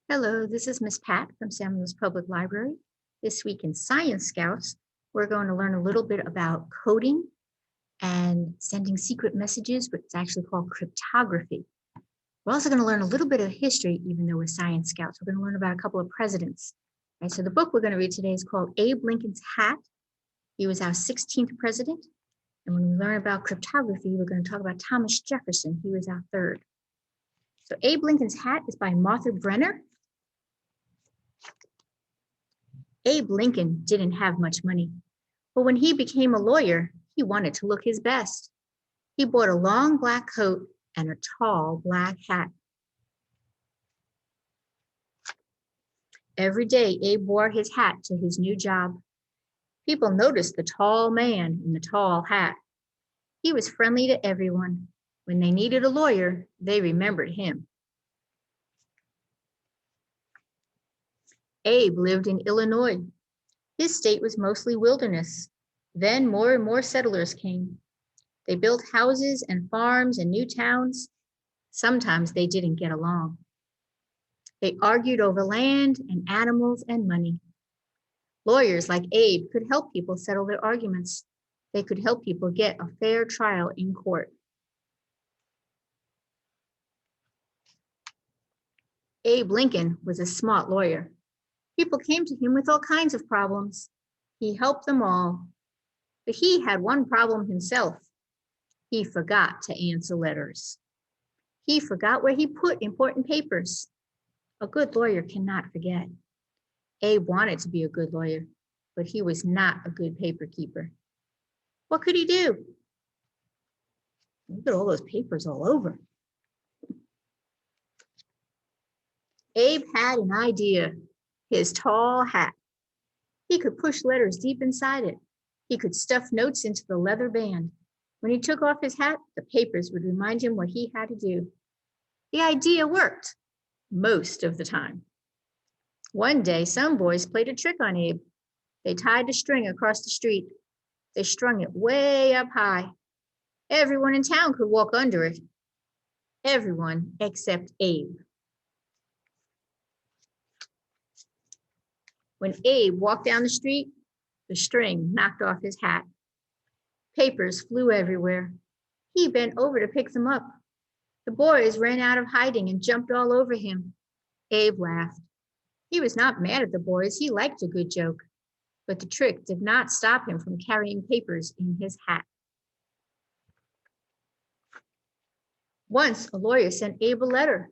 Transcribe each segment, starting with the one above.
Hello, this is Miss Pat from San Luis Public Library. This week in Science Scouts, we're going to learn a little bit about coding and sending secret messages, but it's actually called cryptography. We're also going to learn a little bit of history, even though we're Science Scouts. We're going to learn about a couple of presidents. Right, so the book we're going to read today is called Abe Lincoln's Hat. He was our 16th president. And when we learn about cryptography, we're going to talk about Thomas Jefferson. He was our third. So Abe Lincoln's Hat is by Martha Brenner. Abe Lincoln didn't have much money, but when he became a lawyer, he wanted to look his best. He bought a long black coat and a tall black hat. Every day, Abe wore his hat to his new job. People noticed the tall man in the tall hat. He was friendly to everyone. When they needed a lawyer, they remembered him. Abe lived in Illinois. His state was mostly wilderness. Then more and more settlers came. They built houses and farms and new towns. Sometimes they didn't get along. They argued over land and animals and money. Lawyers like Abe could help people settle their arguments. They could help people get a fair trial in court. Abe Lincoln was a smart lawyer. People came to him with all kinds of problems. He helped them all. But he had one problem himself. He forgot to answer letters. He forgot where he put important papers. A good lawyer cannot forget. Abe wanted to be a good lawyer, but he was not a good paper keeper. What could he do? Look at all those papers all over. Abe had an idea. His tall hat. He could push letters deep inside it. He could stuff notes into the leather band. When he took off his hat, the papers would remind him what he had to do. The idea worked most of the time. One day, some boys played a trick on Abe. They tied a string across the street. They strung it way up high. Everyone in town could walk under it. Everyone except Abe. When Abe walked down the street, the string knocked off his hat. Papers flew everywhere. He bent over to pick them up. The boys ran out of hiding and jumped all over him. Abe laughed. He was not mad at the boys. He liked a good joke. But the trick did not stop him from carrying papers in his hat. Once, a lawyer sent Abe a letter.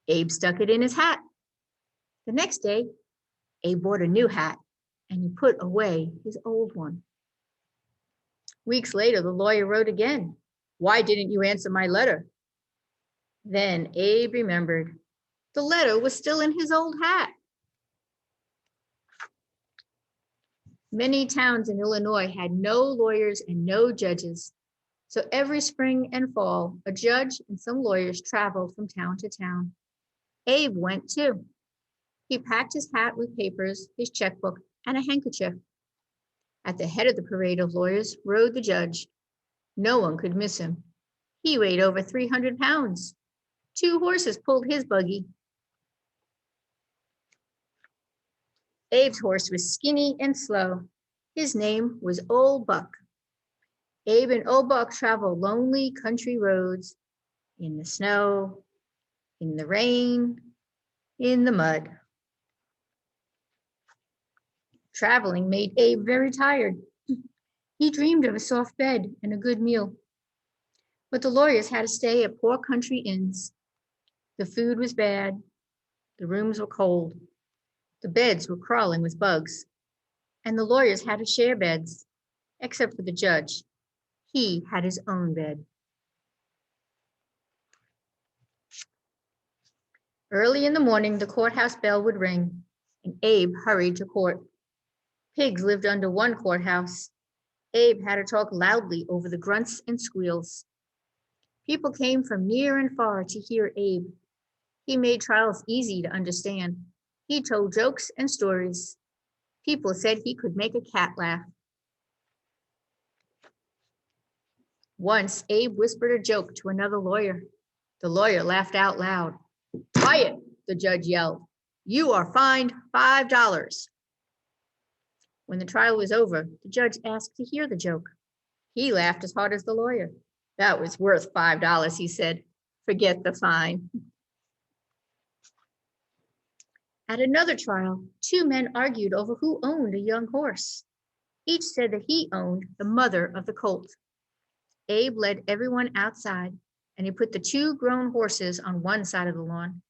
Abe stuck it in his hat. The next day, Abe bought a new hat and he put away his old one. Weeks later, the lawyer wrote again. Why didn't you answer my letter? Then Abe remembered. The letter was still in his old hat. Many towns in Illinois had no lawyers and no judges. So every spring and fall, a judge and some lawyers traveled from town to town. Abe went too. He packed his hat with papers, his checkbook, and a handkerchief. At the head of the parade of lawyers rode the judge. No one could miss him. He weighed over 300 pounds. 2 horses pulled his buggy. Abe's horse was skinny and slow. His name was Old Buck. Abe and Old Buck traveled lonely country roads in the snow, in the rain, in the mud. Traveling made Abe very tired. He dreamed of a soft bed and a good meal. But the lawyers had to stay at poor country inns. The food was bad. The rooms were cold. The beds were crawling with bugs. And the lawyers had to share beds, except for the judge. He had his own bed. Early in the morning, the courthouse bell would ring, and Abe hurried to court. Pigs lived under one courthouse. Abe had to talk loudly over the grunts and squeals. People came from near and far to hear Abe. He made trials easy to understand. He told jokes and stories. People said he could make a cat laugh. Once, Abe whispered a joke to another lawyer. The lawyer laughed out loud. Quiet, the judge yelled. "You are fined $5. When the trial was over, the judge asked to hear the joke. He laughed as hard as the lawyer. "That was worth $5, he said. "Forget the fine." At another trial, two men argued over who owned a young horse. Each said that he owned the mother of the colt. Abe led everyone outside, and he put the two grown horses on one side of the lawn,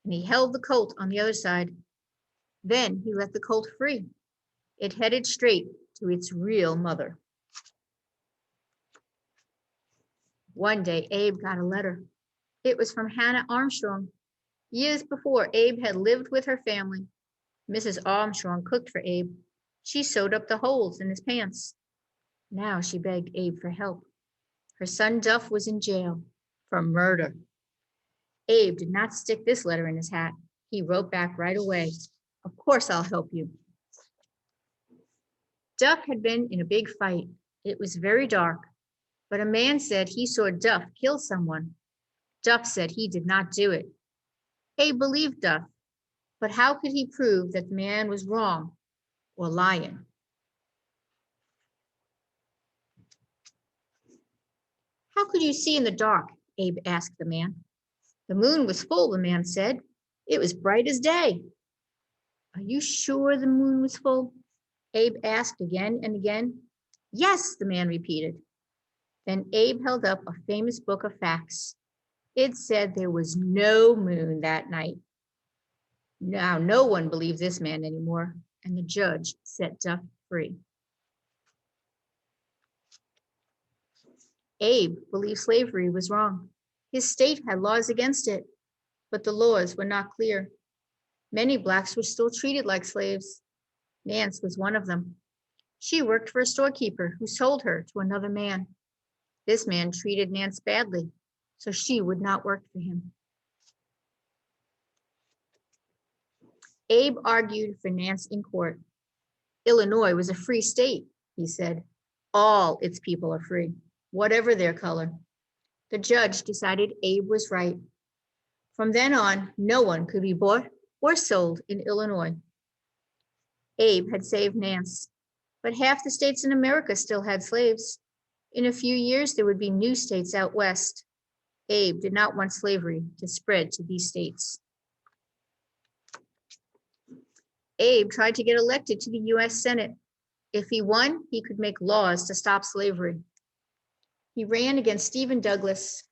and he held the colt on the other side. Then he let the colt free. It headed straight to its real mother. One day, Abe got a letter. It was from Hannah Armstrong. Years before, Abe had lived with her family. Mrs. Armstrong cooked for Abe. She sewed up the holes in his pants. Now she begged Abe for help. Her son Duff was in jail for murder. Abe did not stick this letter in his hat. He wrote back right away, "Of course I'll help you." Duff had been in a big fight. It was very dark, but a man said he saw Duff kill someone. Duff said he did not do it. Abe believed Duff, but how could he prove that the man was wrong or lying? "How could you see in the dark?" Abe asked the man. "The moon was full," the man said. "It was bright as day." "Are you sure the moon was full?" Abe asked again and again. "Yes," the man repeated. Then Abe held up a famous book of facts. It said there was no moon that night. Now no one believed this man anymore, and the judge set Duff free. Abe believed slavery was wrong. His state had laws against it, but the laws were not clear. Many blacks were still treated like slaves. Nance was one of them. She worked for a storekeeper who sold her to another man. This man treated Nance badly, so she would not work for him. Abe argued for Nance in court. "Illinois was a free state," he said. "All its people are free, whatever their color." The judge decided Abe was right. From then on, no one could be bought or sold in Illinois. Abe had saved Nance, but half the states in America still had slaves. In a few years, there would be new states out west. Abe did not want slavery to spread to these states. Abe tried to get elected to the U.S. Senate. If he won, he could make laws to stop slavery. He ran against Stephen Douglas.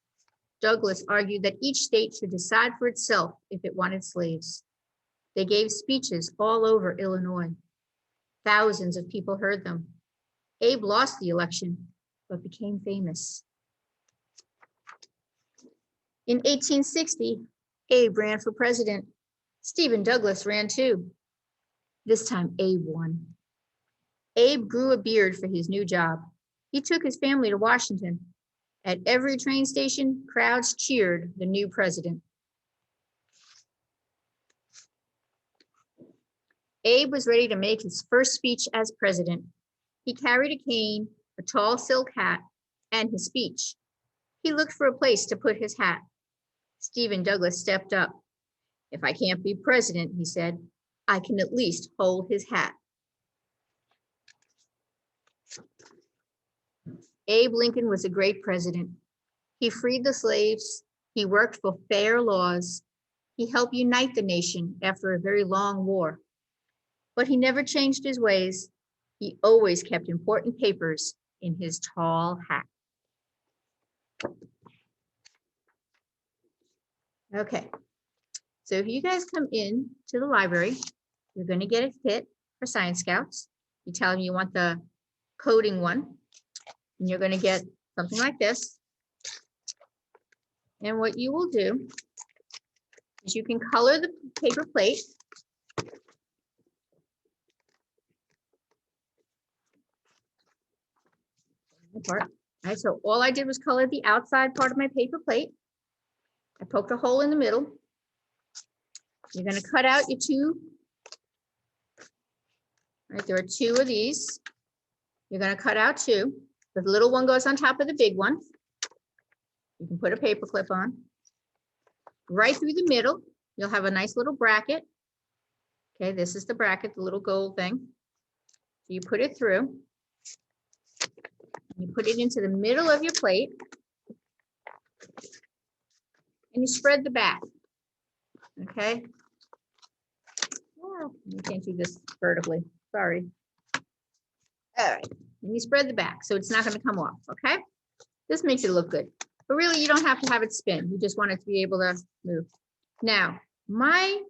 Douglas argued that each state should decide for itself if it wanted slaves. They gave speeches all over Illinois. Thousands of people heard them. Abe lost the election, but became famous. In 1860, Abe ran for president. Stephen Douglas ran too. This time, Abe won. Abe grew a beard for his new job. He took his family to Washington. At every train station, crowds cheered the new president. Abe was ready to make his first speech as president. He carried a cane, a tall silk hat, and his speech. He looked for a place to put his hat. Stephen Douglas stepped up. "If I can't be president," he said, "I can at least hold his hat." Abe Lincoln was a great president. He freed the slaves. He worked for fair laws. He helped unite the nation after a very long war. But he never changed his ways. He always kept important papers in his tall hat. Okay, so if you guys come in to the library, you're going to get a kit for Science Scouts. You tell them you want the coding one, and you're going to get something like this. And what you will do is you can color the paper plate. All right, so all I did was color the outside part of my paper plate. I poked a hole in the middle. You're going to cut out your two. Right, there are two of these. You're going to cut out two. The little one goes on top of the big one. You can put a paper clip on. Right through the middle, you'll have a nice little bracket. Okay, this is the bracket, the little gold thing. So you put it through. You put it into the middle of your plate. And you spread the back. Okay. Well, you can't do this vertically. Sorry. All right. And you spread the back so it's not going to come off. Okay. This makes it look good. But really, you don't have to have it spin. You just want it to be able to move. Now, my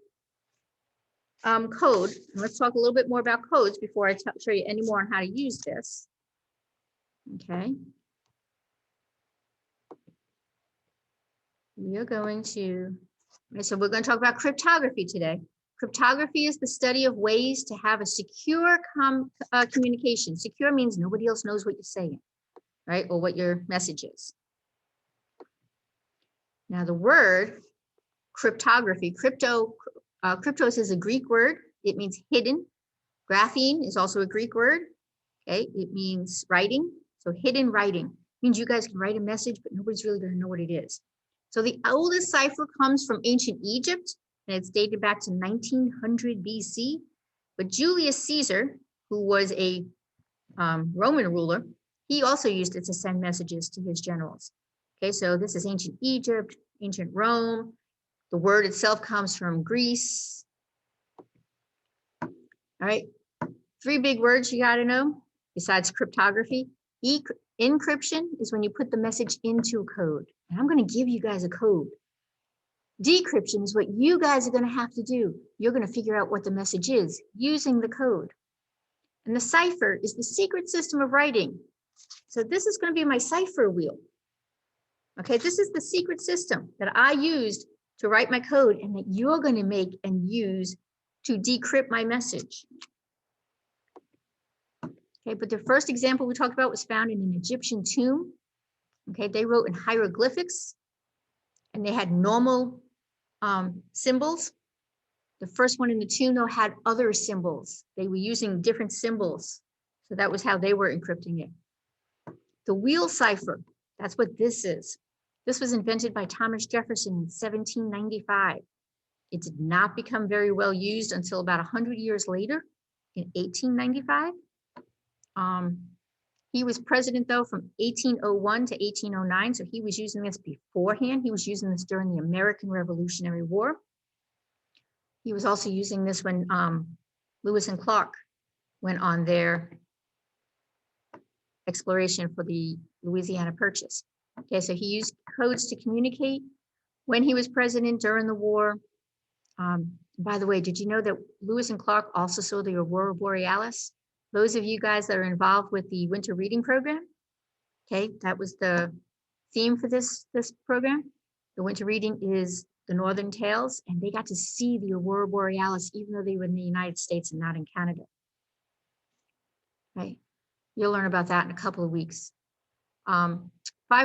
code, and let's talk a little bit more about codes before I show you any more on how to use this. Okay. We are going to, so we're going to talk about cryptography today. Cryptography is the study of ways to have a secure communication. Secure means nobody else knows what you're saying, right? Or what your message is. Now the word cryptography, cryptos is a Greek word. It means hidden. Graphene is also a Greek word. Okay, it means writing. So hidden writing means you guys can write a message, but nobody's really going to know what it is. So the oldest cipher comes from ancient Egypt, and it's dated back to 1900 BC. But Julius Caesar, who was a Roman ruler, he also used it to send messages to his generals. Okay, so this is ancient Egypt, ancient Rome. The word itself comes from Greece. All right, 3 big words you got to know besides cryptography. Encryption is when you put the message into code. And I'm going to give you guys a code. Decryption is what you guys are going to have to do. You're going to figure out what the message is using the code. And the cipher is the secret system of writing. So this is going to be my cipher wheel. Okay, this is the secret system that I used to write my code and that you're going to make and use to decrypt my message. Okay, but the first example we talked about was found in an Egyptian tomb. Okay, they wrote in hieroglyphics and they had normal symbols. The first one in the tomb, though, had other symbols. They were using different symbols. So that was how they were encrypting it. The wheel cipher, that's what this is. This was invented by Thomas Jefferson in 1795. It did not become very well used until about 100 years later in 1895. He was president, though, from 1801 to 1809, so he was using this beforehand. He was using this during the American Revolutionary War. He was also using this when Lewis and Clark went on their exploration for the Louisiana Purchase. Okay, so he used codes to communicate when he was president during the war. By the way, did you know that Lewis and Clark also saw the Aurora Borealis? Those of you guys that are involved with the winter reading program, okay, that was the theme for this program. The winter reading is the Northern Tales, and they got to see the Aurora Borealis even though they were in the United States and not in Canada. Right, you'll learn about that in a couple of weeks. 5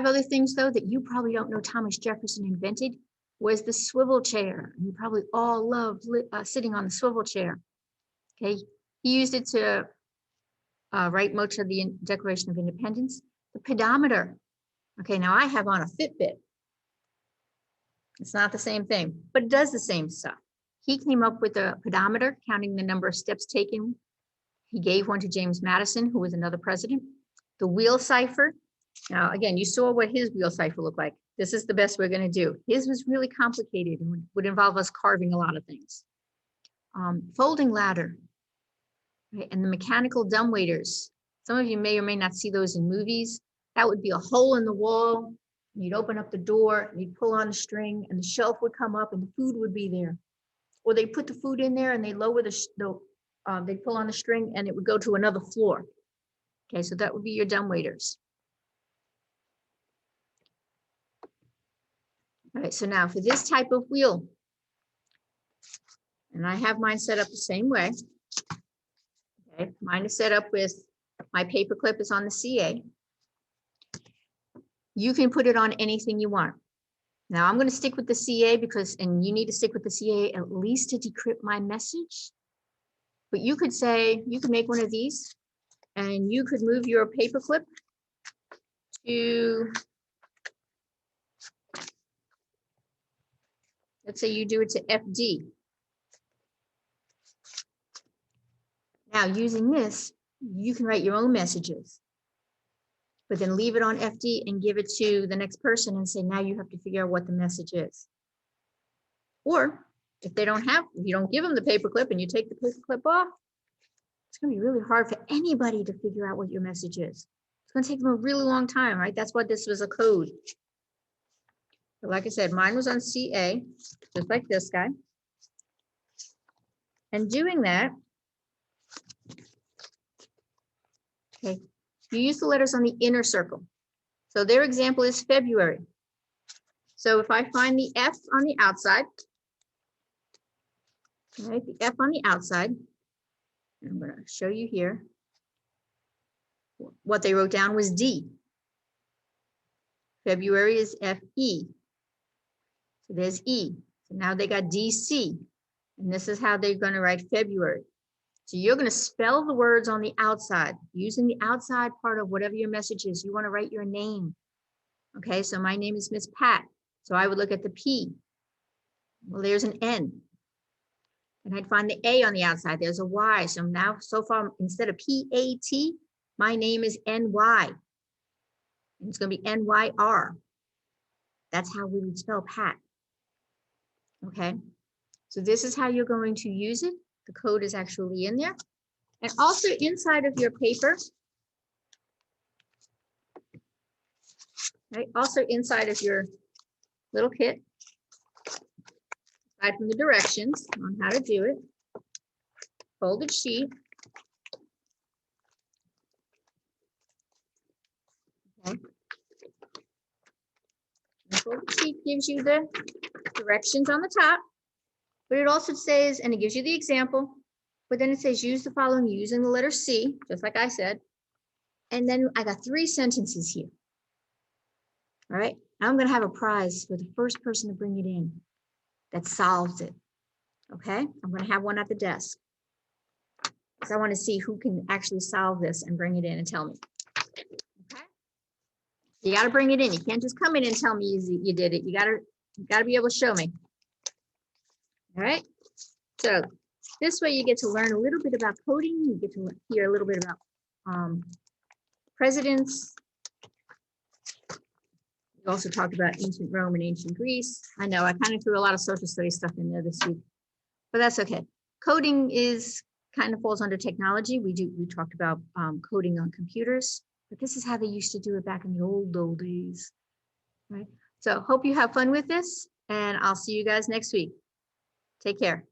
other things, though, that you probably don't know Thomas Jefferson invented was the swivel chair. You probably all love sitting on the swivel chair. Okay, he used it to write much of the Declaration of Independence. The pedometer. Okay, now I have on a Fitbit. It's not the same thing, but it does the same stuff. He came up with a pedometer, counting the number of steps taken. He gave one to James Madison, who was another president. The wheel cipher. Now, again, you saw what his wheel cipher looked like. This is the best we're going to do. His was really complicated and would involve us carving a lot of things. Folding ladder. Right, and the mechanical dumbwaiters. Some of you may or may not see those in movies. That would be a hole in the wall. You'd open up the door, and you'd pull on the string, and the shelf would come up, and the food would be there. Or they'd put the food in there, and they lower they'd pull on the string, and it would go to another floor. Okay, so that would be your dumbwaiters. All right, so now for this type of wheel, and I have mine set up the same way. Okay, mine is set up with my paper clip is on the CA. You can put it on anything you want. Now I'm going to stick with the CA and you need to stick with the CA at least to decrypt my message. But you could say, you could make one of these and you could move your paper clip to Let's say you do it to FD. Now, using this, you can write your own messages, but then leave it on FD and give it to the next person and say, now you have to figure out what the message is. Or if they don't have, if you don't give them the paperclip and you take the paperclip off, it's going to be really hard for anybody to figure out what your message is. It's going to take them a really long time, right? That's why this was a code. But like I said, mine was on CA, just like this guy. And doing that, okay, you use the letters on the inner circle. So their example is February. So if I find the F on the outside, right, the F on the outside, and I'm going to show you here, what they wrote down was D. February is FE. So there's E. So now they got DC. And this is how they're going to write February. So you're going to spell the words on the outside, using the outside part of whatever your message is. You want to write your name. Okay, so my name is Miss Pat. So I would look at the P. Well, there's an N. And I'd find the A on the outside. There's a Y. So now, so far, instead of P-A-T, my name is N-Y. And it's going to be N-Y-R. That's how we would spell Pat. Okay, so this is how you're going to use it. The code is actually in there. And also inside of your paper, right? Also inside of your little kit, aside from the directions on how to do it, folded sheet. Okay. The folded sheet gives you the directions on the top, but it also says, and it gives you the example, but then it says use the following using the letter C, just like I said. And then I got 3 sentences here. All right, now I'm going to have a prize for the first person to bring it in that solves it. Okay, I'm going to have one at the desk. because I want to see who can actually solve this and bring it in and tell me. Okay. You got to bring it in. You can't just come in and tell me you did it. You got to be able to show me. All right. So this way you get to learn a little bit about coding. You get to hear a little bit about presidents. We also talked about ancient Rome and ancient Greece. I know I kind of threw a lot of social studies stuff in there this week, but that's okay. Coding is kind of falls under technology. We talked about coding on computers, but this is how they used to do it back in the old days, right? So hope you have fun with this, and I'll see you guys next week. Take care.